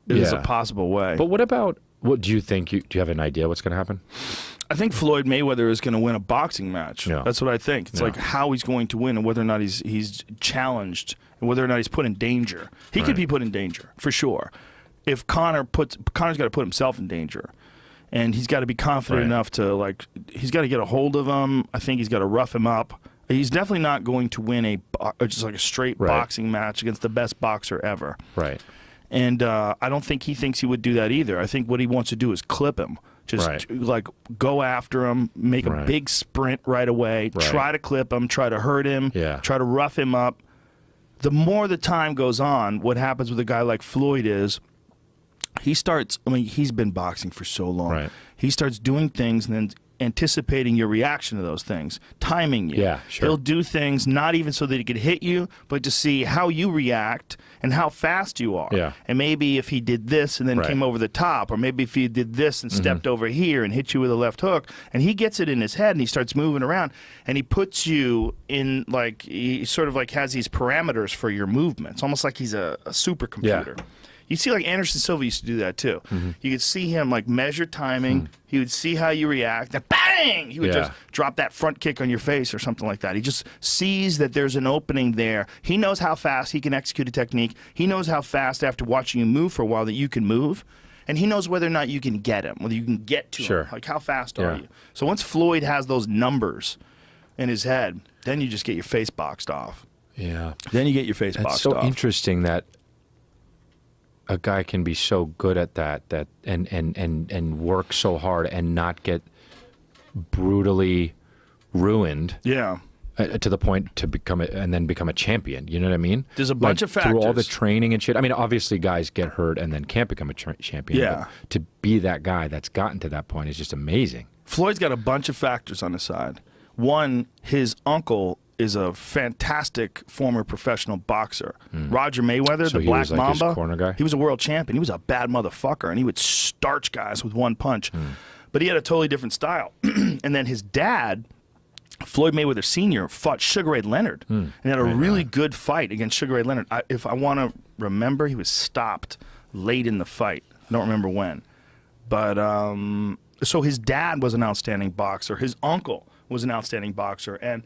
is a possible way. But what about, what do you think, do you have an idea what's going to happen? I think Floyd Mayweather is going to win a boxing match. Yeah. That's what I think. It's like how he's going to win and whether or not he's challenged and whether or not he's put in danger. He could be put in danger, for sure. If Connor's got to put himself in danger. And he's got to be confident enough to, like, he's got to get a hold of him. I think he's got to rough him up. He's definitely not going to win just like a straight boxing match against the best boxer ever. Right. And I don't think he thinks he would do that either. I think what he wants to do is clip him. Just like go after him, make a big sprint right away, try to clip him, try to hurt him, try to rough him up. The more the time goes on, what happens with a guy like Floyd is he starts, I mean, he's been boxing for so long. Right. He starts doing things and then anticipating your reaction to those things, timing you. Yeah, sure. He'll do things not even so that he could hit you, but to see how you react and how fast you are. Yeah. And maybe if he did this and then came over the top, or maybe if he did this and stepped over here and hit you with a left hook, and he gets it in his head and he starts moving around and he puts you in, like, he sort of like has these parameters for your movements, almost like he's a supercomputer. Yeah. You see, like, Anderson Silva used to do that, too. You could see him, like, measure timing. He would see how you react. And bang! He would just drop that front kick on your face or something like that. He just sees that there's an opening there. He knows how fast he can execute a technique. He knows how fast, after watching you move for a while, that you can move. And he knows whether or not you can get him, whether you can get to him. Like, how fast are you? So once Floyd has those numbers in his head, then you just get your face boxed off. Yeah. Then you get your face boxed off. It's so interesting that a guy can be so good at that and work so hard and not get brutally ruined. Yeah. To the point to become and then become a champion. You know what I mean? There's a bunch of factors. Through all the training and shit. I mean, obviously guys get hurt and then can't become a champion. Yeah. But to be that guy that's gotten to that point is just amazing. Floyd's got a bunch of factors on his side. One, his uncle is a fantastic former professional boxer. Roger Mayweather, so the Black Mamba. His corner guy? He was a world champion. He was a bad motherfucker, and he would starch guys with one punch. But he had a totally different style. And then his dad, Floyd Mayweather Sr., fought Sugar Ray Leonard and had a really good fight against Sugar Ray Leonard. If I want to remember, he was stopped late in the fight. I don't remember when. But so his dad was an outstanding boxer. His uncle was an outstanding boxer. And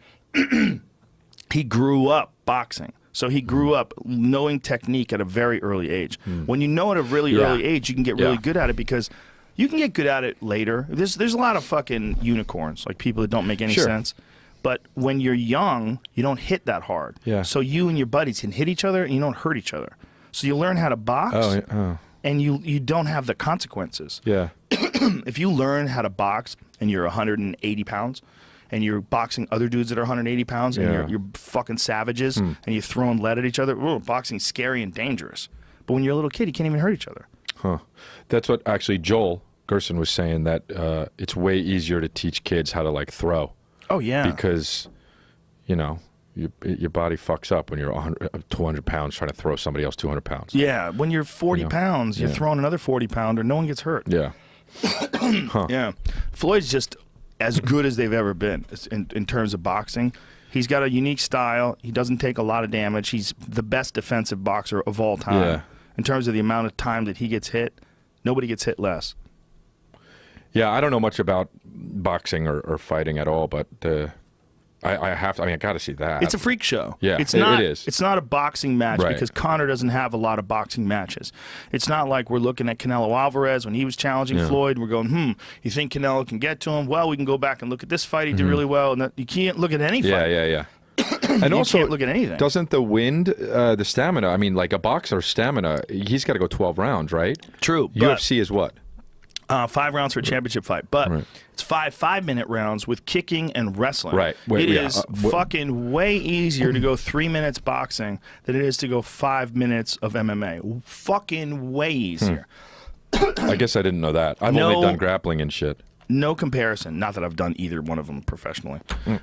he grew up boxing. So he grew up knowing technique at a very early age. When you know at a really early age, you can get really good at it because you can get good at it later. There's a lot of fucking unicorns, like people that don't make any sense. But when you're young, you don't hit that hard. So you and your buddies can hit each other and you don't hurt each other. So you learn how to box and you don't have the consequences. If you learn how to box and you're 180 pounds, and you're boxing other dudes that are 180 pounds, and you're fucking savages, and you're throwing lead at each other. Boxing's scary and dangerous. But when you're a little kid, you can't even hurt each other. That's what actually Joel Gerson was saying, that it's way easier to teach kids how to, like, throw. Oh, yeah. Because, you know, your body fucks up when you're 200 pounds trying to throw somebody else 200 pounds. Yeah, when you're 40 pounds, you're throwing another 40 pounder, no one gets hurt. Yeah. Yeah. Floyd's just as good as they've ever been in terms of boxing. He's got a unique style. He doesn't take a lot of damage. He's the best defensive boxer of all time. In terms of the amount of time that he gets hit, nobody gets hit less. Yeah, I don't know much about boxing or fighting at all, but I have to, I got to see that. It's a freak show. Yeah, it is. It's It's not a boxing match because Conor doesn't have a lot of boxing matches. It's not like we're looking at Canelo Alvarez when he was challenging Floyd. We're going, you think Canelo can get to him? Well, we can go back and look at this fight. He did really well. And you can't look at any fight. Yeah. And also, can't look at anything. Doesn't the wind, the stamina, I mean, like a boxer's stamina, he's got to go 12 rounds, right? True. UFC is what? 5 rounds for a championship fight, but it's 5-minute rounds with kicking and wrestling. It is fucking way easier to go 3 minutes boxing than it is to go 5 minutes of MMA. Fucking way easier. I guess I didn't know that. I've only done grappling and shit. No comparison. Not that I've done either one of them professionally,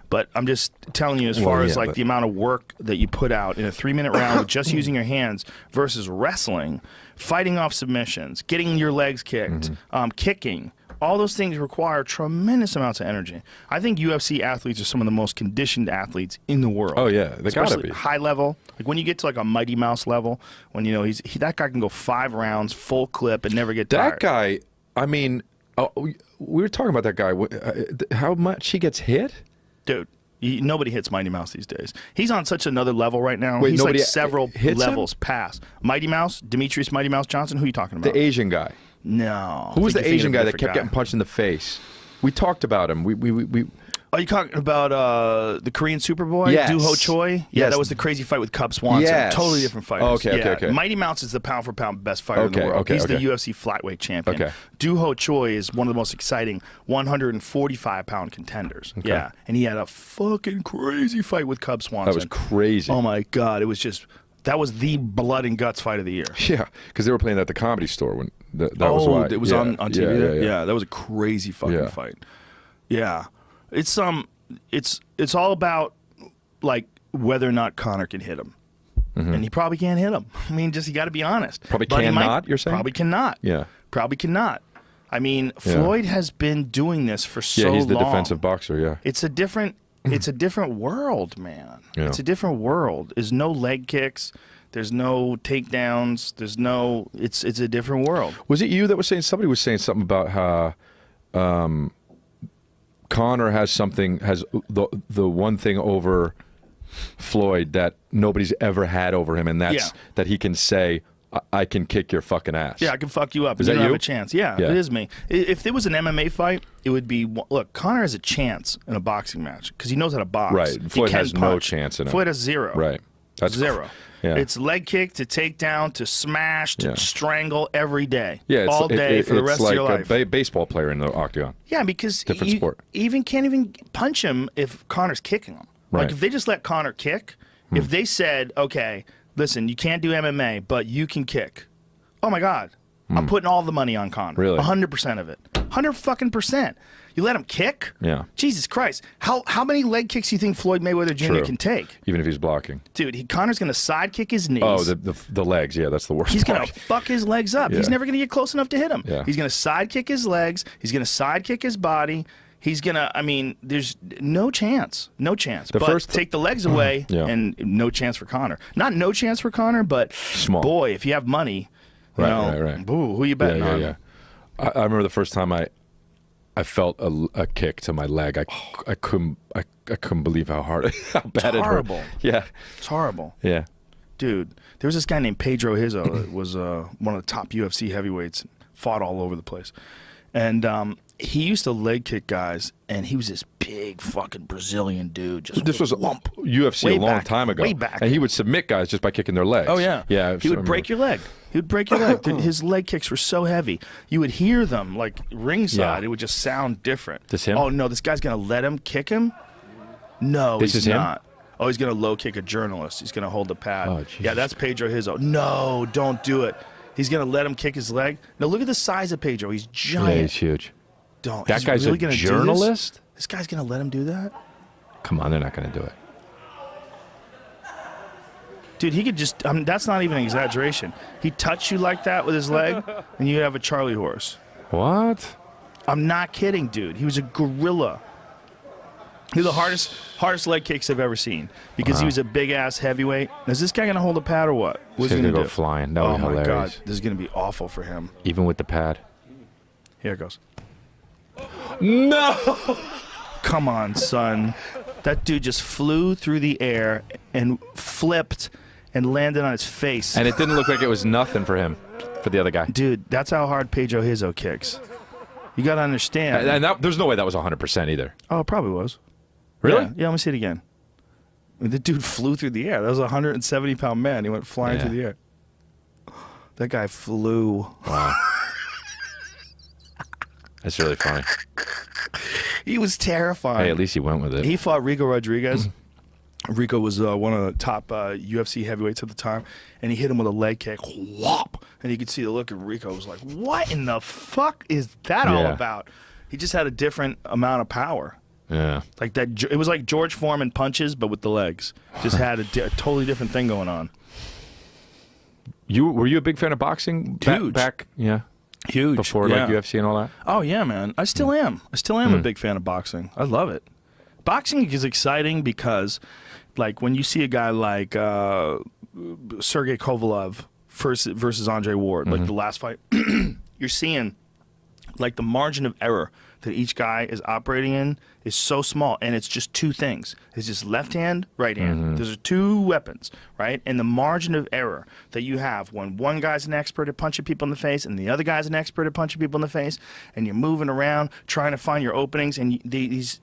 but I'm just telling you as far as like the amount of work that you put out in a 3-minute round with just using your hands versus wrestling, fighting off submissions, getting your legs kicked, kicking, All those things require tremendous amounts of energy. I think UFC athletes are some of the most conditioned athletes in the world. Oh yeah, they gotta be high level. Like when you get to like a Mighty Mouse level, when you know that guy can go 5 rounds full clip and never get tired. That guy. I mean, we were talking about that guy. How much he gets hit, dude. Nobody hits Mighty Mouse these days. He's on such another level right now. Wait, he's nobody like several levels him? past Mighty Mouse, Demetrius Mighty Mouse Johnson. Who are you talking about? The Asian guy. No. Who was the Asian guy that kept getting punched in the face? We talked about him. We Are you talking about the Korean Superboy? Yes. Do Ho Choi? Yeah, Yes. that was the crazy fight with Cub Swanson. Yes. Totally different fighters. Okay. Mighty Mouse is the pound-for-pound best fighter in the world. He's the UFC flyweight champion. Okay. Do Ho Choi is one of the most exciting 145-pound contenders. Okay. Yeah, and he had a fucking crazy fight with Cub Swanson. That was crazy. Oh, my God. It was just... That was the blood and guts fight of the year. Yeah, because they were playing that at the Comedy Store when that was why. It was on TV. Yeah, that was a crazy fucking Yeah. fight. Yeah, it's all about like whether or not Conor can hit him, and he probably can't hit him. I mean, just you got to be honest. Probably But he cannot. You're saying probably cannot. Yeah. Probably cannot. I mean, Yeah. Floyd has been doing this for so long. Yeah, he's the defensive boxer. Yeah. It's a different. It's a different world, man. Yeah. It's a different world. There's no leg kicks. There's no takedowns. There's no. It's a different world. Was it you that was saying? Somebody was saying something about how Conor has the one thing over Floyd that nobody's ever had over him, and that's that he can say, I can kick your fucking ass. Yeah, I can fuck you up. Is you that don't you? have a chance. Yeah, it is me. If there was an MMA fight, it would be, look, Conor has a chance in a boxing match because he knows how to box. Right. He Floyd can has no punch. chance in it. Floyd has zero. Right. That's zero. Yeah. It's leg kick to take down to smash to strangle every day. Yeah, it's, all day for the rest of your life. It's like a baseball player in the octagon. Yeah, because Different sport. Even can't even punch him if Conor's kicking him. Right. Like if they just let Conor kick, if they said, okay, listen, you can't do MMA, but you can kick. Oh my God, I'm putting all the money on Conor. Really? 100% of it. 100%. You let him kick? Yeah. Jesus Christ. How many leg kicks do you think Floyd Mayweather Jr. True. can take? Even if he's blocking. Dude, Conor's going to side kick his knees. Oh, the legs. Yeah, that's the worst He's part. going to fuck his legs up. Yeah. He's never going to get close enough to hit him. Yeah. He's going to side kick his legs. He's going to side kick his body. He's going to, I mean, there's no chance. No chance. But take the legs away and no chance for Conor. Not no chance for Conor, but Small. Boy, if you have money, Right. Boo, who you betting on? Yeah. I remember the first time I felt a kick to my leg. I couldn't believe how hard, how bad it hurt. Horrible. Yeah. It's horrible. Yeah. Dude, there was this guy named Pedro Hizzo that was one of the top UFC heavyweights, fought all over the place. And he used to leg kick guys, and he was this big fucking Brazilian dude. This was lump. UFC Way a long back. time ago. Way back. And he would submit guys just by kicking their legs. Oh, yeah. Yeah. He would break your leg. He would break your leg. Dude, his leg kicks were so heavy. You would hear them like ringside. Yeah. It would just sound different. This him? Oh, no, this guy's going to let him kick him? No, This he's is him? not. Oh, he's going to low kick a journalist. He's going to hold the pad. Oh, Jesus. Yeah, that's Pedro Hizzo. No, don't do it. He's going to let him kick his leg. Now, look at the size of Pedro. He's giant. Yeah, he's huge. Don't. That He's guy's really a gonna do journalist? This guy's going to let him do that? Come on, they're not going to do it. Dude, he could just, that's not even an exaggeration. He touched you like that with his leg, and you have a Charlie horse. What? I'm not kidding, dude. He was a gorilla. He was the hardest leg kicks I've ever seen because he was a big-ass heavyweight. Is this guy going to hold a pad or what? What's He's he going to do? go flying. That would be my hilarious. God. This is going to be awful for him. Even with the pad. Here it goes. No! Come on, son. That dude just flew through the air and flipped and landed on his face. And it didn't look like it was nothing for him, for the other guy. Dude, that's how hard Pedro Hizzo kicks. You got to understand. And there's no way that was 100% either. Oh, it probably was. Really? Yeah, let me see it again. I mean, the dude flew through the air. That was a 170-pound man. He went flying through the air. That guy flew. Wow. That's really funny. He was terrifying. Hey, at least he went with it. He fought Rico Rodriguez. Rico was one of the top UFC heavyweights at the time, and he hit him with a leg kick. Whop! And you could see the look of Rico was like, what in the fuck is that all about? He just had a different amount of power. Yeah. Like that. It was like George Foreman punches, but with the legs. Just had a totally different thing going on. Were you a big fan of boxing? Huge. Back? Yeah. Huge. before like UFC and all that? Oh yeah, man. I still am. I still am a big fan of boxing. I love it. Boxing is exciting because, like, when you see a guy like Sergey Kovalev versus Andre Ward, like the last fight, you're seeing like the margin of error that each guy is operating in is so small, and it's just two things. It's just left hand, right hand. Those are two weapons, right? And the margin of error that you have when one guy's an expert at punching people in the face and the other guy's an expert at punching people in the face, and you're moving around trying to find your openings, and these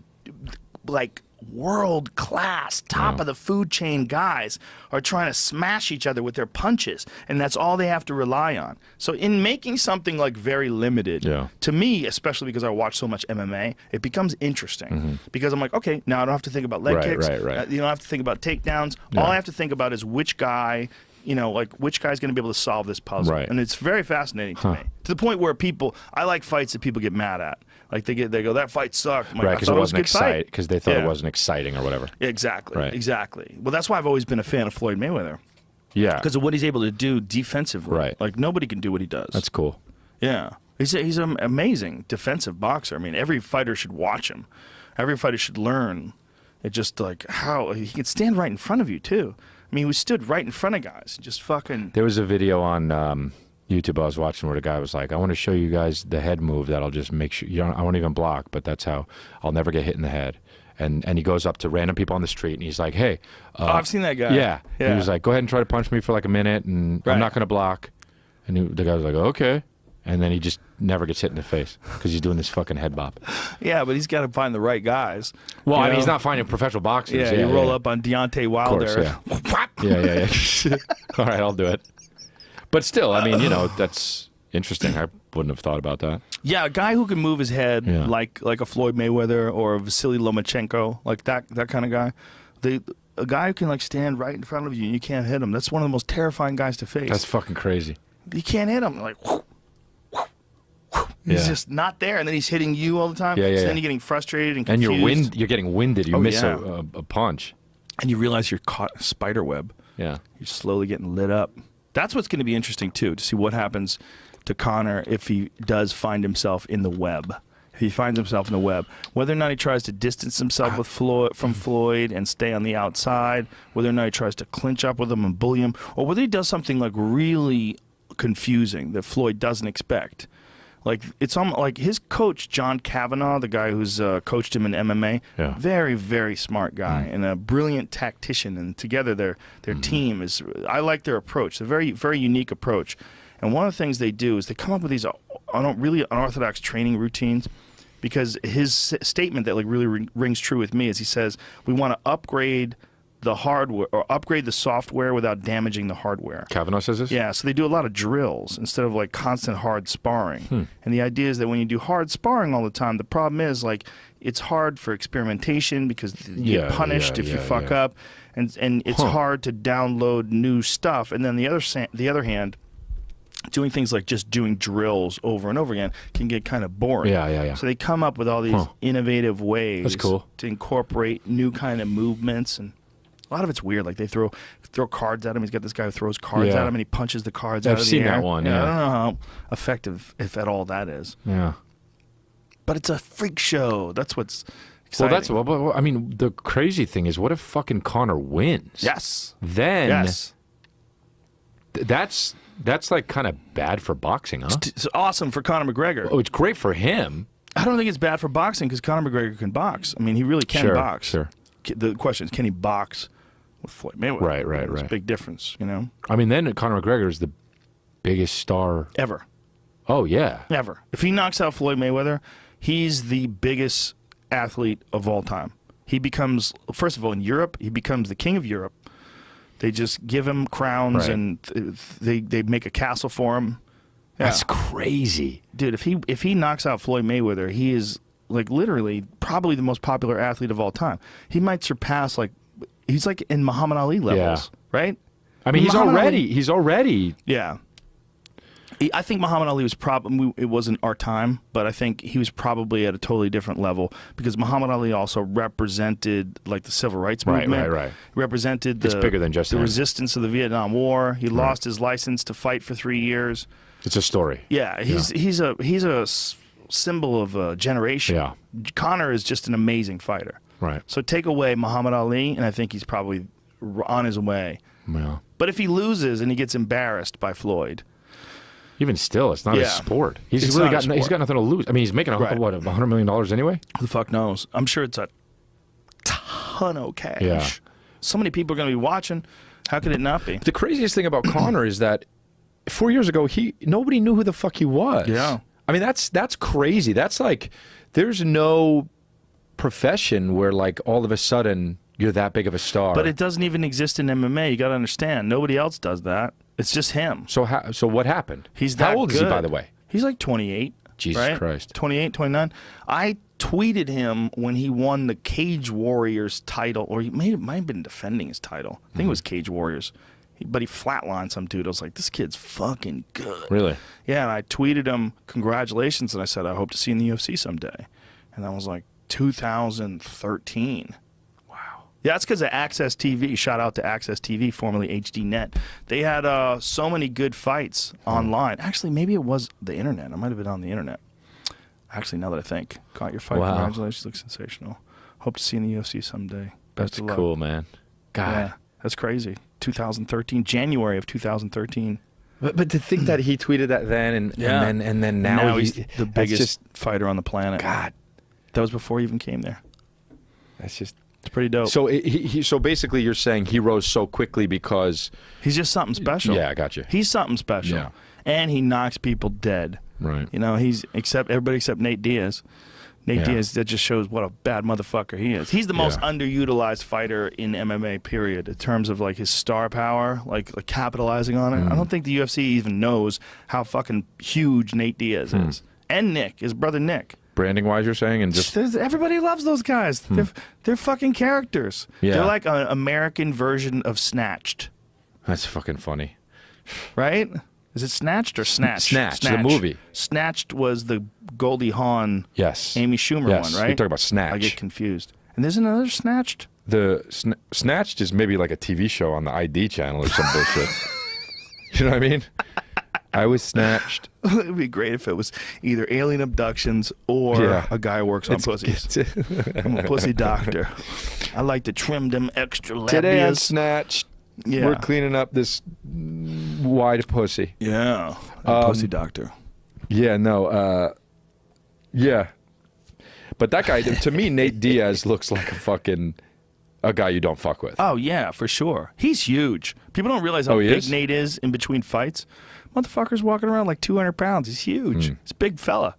like world-class, top of the food chain guys are trying to smash each other with their punches, and that's all they have to rely on. So in making something like very limited, to me, especially because I watch so much MMA, it becomes interesting because I'm like, okay, now I don't have to think about leg kicks. You don't have to think about takedowns. All I have to think about is which guy, you know, like which guy's going to be able to solve this puzzle. And it's very fascinating to me, to the point where I like fights that people get mad at. Like they go, that fight sucked. Like, because it wasn't exciting. Because they thought it wasn't exciting or whatever. Exactly. Exactly. Well, that's why I've always been a fan of Floyd Mayweather. Yeah. Because of what he's able to do defensively. Like nobody can do what he does. That's cool. Yeah. He's an amazing defensive boxer. I mean, every fighter should watch him. Every fighter should learn. It's just like how he can stand right in front of you too. I mean, he stood right in front of guys, just fucking. There was a video on YouTube I was watching where the guy was like, I want to show you guys the head move that'll just make sure I won't even block, but that's how I'll never get hit in the head. And he goes up to random people on the street and he's like, hey. I've seen that guy. Yeah. He was like, go ahead and try to punch me for like a minute and I'm not going to block. And the guy was like, okay. And then he just never gets hit in the face because he's doing this fucking head bop. Yeah, but he's got to find the right guys. Well, I mean, he's not finding professional boxers. Yeah, you roll up on Deontay Wilder. Of course, yeah. All right, I'll do it. But still, I mean, you know, that's interesting. I wouldn't have thought about that. Yeah, a guy who can move his head like a Floyd Mayweather or a Vasily Lomachenko, like that kind of guy. A guy who can like stand right in front of you and you can't hit him. That's one of the most terrifying guys to face. That's fucking crazy. You can't hit him. Like, he's just not there, and then he's hitting you all the time. So then you're getting frustrated and confused. And you're getting winded. You miss a punch. And you realize you're caught in a spider web. Yeah. You're slowly getting lit up. That's what's going to be interesting, too, to see what happens to Conor if he does find himself in the web. If he finds himself in the web. Whether or not he tries to distance himself from Floyd and stay on the outside, whether or not he tries to clinch up with him and bully him, or whether he does something like really confusing that Floyd doesn't expect. Like it's almost like his coach John Kavanagh, the guy who's coached him in MMA, very, very smart guy and a brilliant tactician. And together their team is. I like their approach. It's a very, very unique approach. And one of the things they do is they come up with these really unorthodox training routines. Because his statement that like really rings true with me is he says we want to upgrade the hardware or upgrade the software without damaging the hardware. Kavanaugh says this? Yeah, so they do a lot of drills instead of like constant hard sparring. And the idea is that when you do hard sparring all the time, the problem is like it's hard for experimentation because you get punished if you fuck up, and it's hard to download new stuff. And then the other hand, doing things like just doing drills over and over again can get kind of boring. Yeah. So they come up with all these innovative ways to incorporate new kind of movements, and a lot of it's weird. Like they throw cards at him. He's got this guy who throws cards at him, and he punches the cards out of the air. I've seen that one. Yeah, I don't know how effective, if at all, that is. Yeah, but it's a freak show. That's what's exciting. Well, I mean, the crazy thing is, what if fucking Conor wins? Yes. Then that's like kind of bad for boxing, huh? It's awesome for Conor McGregor. Oh, it's great for him. I don't think it's bad for boxing because Conor McGregor can box. I mean, he really can box. Sure. The question is, can he box with Floyd Mayweather? Right. It's a big difference, you know? I mean, then Conor McGregor is the biggest star ever. Oh, yeah. Ever. If he knocks out Floyd Mayweather, he's the biggest athlete of all time. He becomes, first of all, in Europe, he becomes the king of Europe. They just give him crowns and they make a castle for him. Yeah. That's crazy. Dude, if he knocks out Floyd Mayweather, he is like literally probably the most popular athlete of all time. He might surpass he's like in Muhammad Ali levels, right? I mean, he's already I think Muhammad Ali was it wasn't our time, but I think he was probably at a totally different level because Muhammad Ali also represented like the civil rights movement. Right. Represented it's bigger than just the resistance of the Vietnam War. He lost his license to fight for 3 years. It's a story. Yeah, he's a symbol of a generation. Yeah. Conor is just an amazing fighter. Right. So take away Muhammad Ali, and I think he's probably on his way. Yeah. But if he loses and he gets embarrassed by Floyd, even still, it's not a sport. He's It's really not a got he's got nothing to lose. I mean, he's making Right. what, $100 million anyway? who the fuck knows? I'm sure it's a ton of cash. Yeah. So many people are going to be watching. How could it not be? The craziest thing about Conor is that 4 years ago, nobody knew who the fuck he was. Yeah. I mean, that's crazy. That's like, there's no profession where like all of a sudden you're that big of a star. But it doesn't even exist in MMA. You got to understand. Nobody else does that. It's just him. So what happened? He's that How old is he, good. by the way? He's like 28. Jesus right? Christ. 28, 29. I tweeted him when he won the Cage Warriors title, or he might have been defending his title. I think it was Cage Warriors. But he flatlined some dude. I was like, this kid's fucking good. Really? Yeah, and I tweeted him, congratulations, and I said, I hope to see you in the UFC someday. And that was like 2013. Wow. Yeah, that's because of Access TV. Shout out to Access TV, formerly HDNet. They had so many good fights online. Actually, maybe it was the internet. I might have been on the internet. Actually, now that I think. Caught your fight. Wow. Congratulations. Looks sensational. Hope to see you in the UFC someday. Best That's of luck. cool, man. God. Yeah, that's crazy. 2013, January of 2013. But to think that he tweeted that then and then now he's the biggest fighter on the planet. God. That was before he even came there. That's just It's pretty dope. so so basically you're saying he rose so quickly because He's just something special. Yeah, I got you. He's something special. Yeah. And he knocks people dead. Right. You know, he's everybody except Nate Diaz. Nate Yeah. Diaz, that just shows what a bad motherfucker he is. He's the most Yeah. underutilized fighter in MMA, period, in terms of like his star power, like capitalizing on it. I don't think the UFC even knows how fucking huge Nate Diaz is. And Nick, his brother Nick. Branding wise, you're saying, and just Everybody loves those guys. They're fucking characters. Yeah. They're like an American version of Snatched, that's fucking funny. right? Is it Snatched or Snatch? Snatch, the movie. Snatched was the Goldie Hawn, Yes. Amy Schumer Yes. one, right? You're talking about Snatch. I get confused. And there's another Snatched? The Snatched is maybe like a TV show on the ID channel or some bullshit. You know what I mean? I was snatched. It would be great if it was either alien abductions or Yeah. a guy who works on pussies. I'm a pussy doctor. I like to trim them extra labias. Today I'm snatched. Yeah. We're cleaning up this wide pussy. Yeah. A pussy doctor. Yeah, no. Yeah. But that guy, to me, Nate Diaz looks like a guy you don't fuck with. Oh, yeah, for sure. He's huge. People don't realize how Oh, he big is? Nate is in between fights. Motherfucker's walking around like 200 pounds. He's huge. He's a big fella.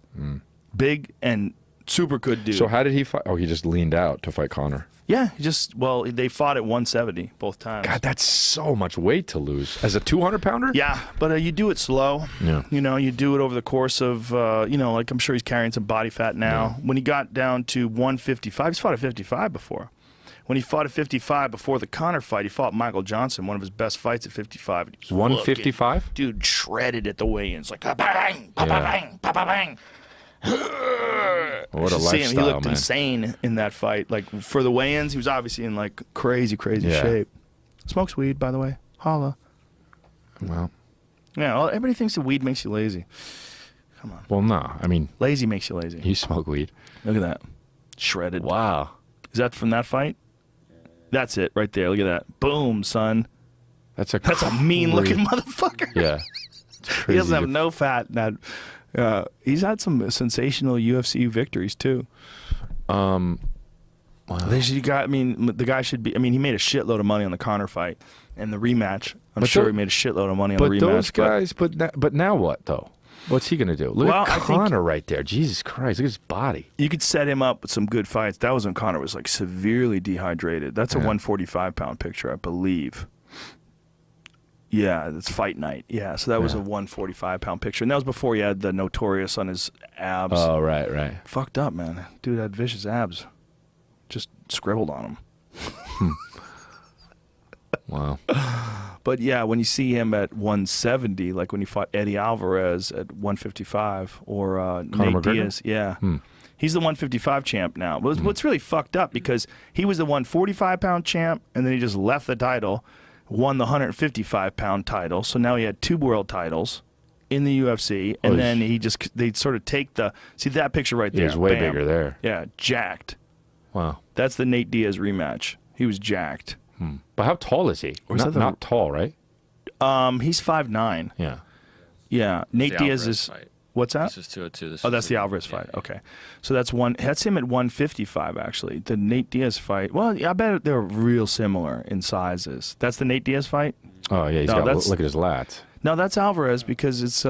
Big and super good dude. So how did he fight? Oh, he just leaned out to fight Conor. Yeah, they fought at 170 both times. God, that's so much weight to lose. As a 200-pounder? Yeah, but you do it slow. Yeah. You know, you do it over the course of, like I'm sure he's carrying some body fat now. Yeah. When he got down to 155, he's fought at 55 before. When he fought at 55 before the Conor fight, he fought Michael Johnson, one of his best fights at 55. 155? Dude shredded at the weigh-ins, like bang, bang, bang. What a See him, lifestyle, he looked man. insane in that fight. Like for the weigh-ins, he was obviously in like crazy Yeah. shape. Smokes weed, by the way. Holla. Well, Yeah, well, everybody thinks that weed makes you lazy. Come on. well, no. I mean, Lazy makes you lazy. you smoke weed. Look at that. Shredded. Wow. Is that from that fight? That's it right there. Look at that. Boom, son. That's a mean-looking motherfucker. Yeah. He doesn't have no fat. He's had some sensational UFC victories, too. Wow. The guy should be. I mean, he made a shitload of money on the Conor fight and the rematch. I'm sure he made a shitload of money on the rematch. But those guys, but now what, though? What's he going to do? Look Well, at I think- Conor right there. Jesus Christ. Look at his body. You could set him up with some good fights. That was when Conor was like severely dehydrated. That's a 145-pound picture, I believe. Yeah, that's fight night. Yeah, so that was a 145-pound picture. And that was before he had the Notorious on his abs. Oh, right. Fucked up, man. Dude had vicious abs. Just scribbled on him. Wow. But yeah, when you see him at 170, like when he fought Eddie Alvarez at 155 or Nate McGregor? Diaz, he's the 155 champ now. What's really fucked up because he was the 145-pound champ and then he just left the title, won the 155-pound title, so now he had 2 world titles, in the UFC, and then they sort of take see that picture right there. He's way Bam. bigger there. Yeah, jacked. Wow. That's the Nate Diaz rematch. He was jacked. But how tall is he? Or is that Not tall, right? He's 5'9". Yeah. Yeah, Nate Diaz is. Fight. What's that? This is 202. Oh, that's the Alvarez fight. Yeah. Okay, so that's him at 155 actually. The Nate Diaz fight. Well, I bet they're real similar in sizes. That's the Nate Diaz fight. Oh yeah, look at his lats. No, that's Alvarez because it's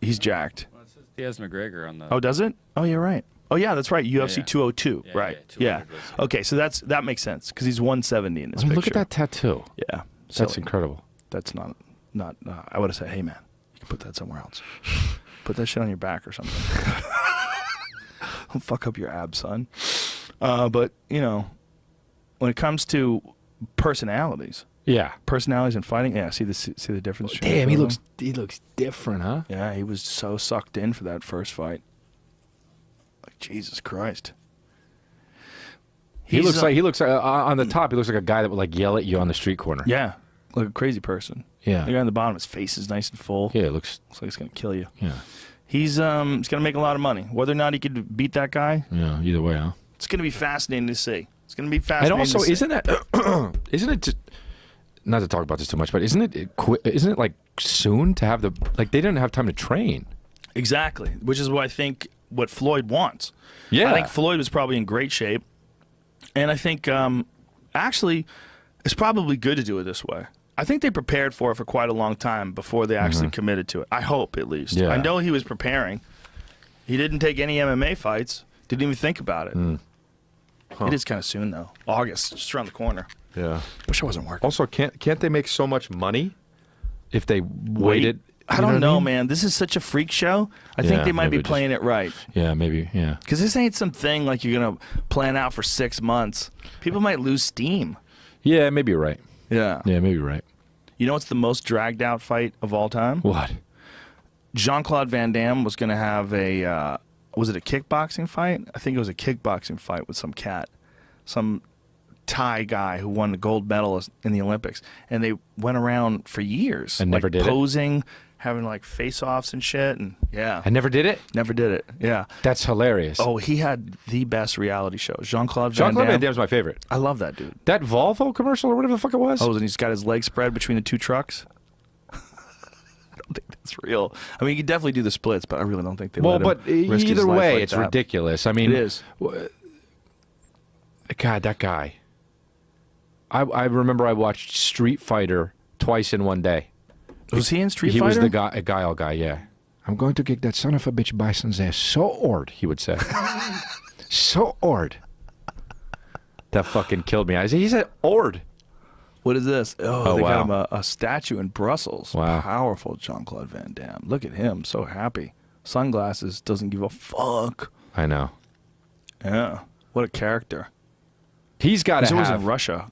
he's jacked. Well, it says Diaz McGregor on the. Oh, does it? Oh, you're right. Oh yeah, that's right. UFC yeah. 202. Yeah, right. yeah, 200 Yeah. Okay, so that makes sense because he's 170 in this picture. Look at that tattoo. Yeah. That's silly. incredible. That's not. I would have said, hey man, you can put that somewhere else. Put that shit on your back or something. Don't fuck up your abs, son. But you know, when it comes to personalities and fighting, yeah. See the difference. Damn, he looks different, huh? Yeah, he was so sucked in for that first fight. Like Jesus Christ. He looks like on the top. He looks like a guy that would like yell at you on the street corner. Yeah, like a crazy person. Yeah. The guy on the bottom, his face is nice and full. Yeah, it looks like he's gonna kill you. Yeah. He's gonna make a lot of money. Whether or not he could beat that guy, yeah. Either way, huh? it's gonna be fascinating to see. It's gonna be fascinating. And also, to see. isn't it just, not to talk about this too much, but isn't it like soon to have they didn't have time to train. Exactly, which is what I think what Floyd wants. Yeah. I think Floyd was probably in great shape, and I think actually it's probably good to do it this way. I think they prepared for it for quite a long time before they actually committed to it. I hope, at least. Yeah. I know he was preparing. He didn't take any MMA fights. Didn't even think about it. It is kind of soon, though. August, just around the corner. Yeah. Wish I wasn't working. Also, can't they make so much money if they waited? I don't know, man. This is such a freak show. I think they might be playing it right. Yeah, maybe. Yeah. Because this ain't something like you're going to plan out for 6 months. People might lose steam. Yeah, maybe you're right. Yeah. Yeah, maybe you're right. You know what's the most dragged out fight of all time? What? Jean-Claude Van Damme was going to have was it a kickboxing fight? I think it was a kickboxing fight with some cat. Some Thai guy who won the gold medal in the Olympics. And they went around for years. And never did posing, having like face-offs and shit. And yeah. I never did it? Never did it. Yeah. That's hilarious. Oh, he had the best reality show. Jean-Claude Van Damme. Damme's my favorite. I love that dude. That Volvo commercial or whatever the fuck it was? Oh, and he's got his legs spread between the two trucks? I don't think that's real. I mean, you could definitely do the splits, but I really don't think they let him but risk his either life way, like it's that. ridiculous. I mean, It is. God, that guy. I remember I watched Street Fighter twice in one day. Was he in Street He Fighter? was the guy, a Guile guy, yeah. I'm going to kick that son of a bitch Bison's ass so ord, he would say. So ord. That fucking killed me. I said, he said ord. What is this? Oh, they wow. got him a statue in Brussels. Wow. Powerful Jean-Claude Van Damme. Look at him. So happy. Sunglasses. Doesn't give a fuck. I know. Yeah. What a character. He's got He's to always have. in Russia.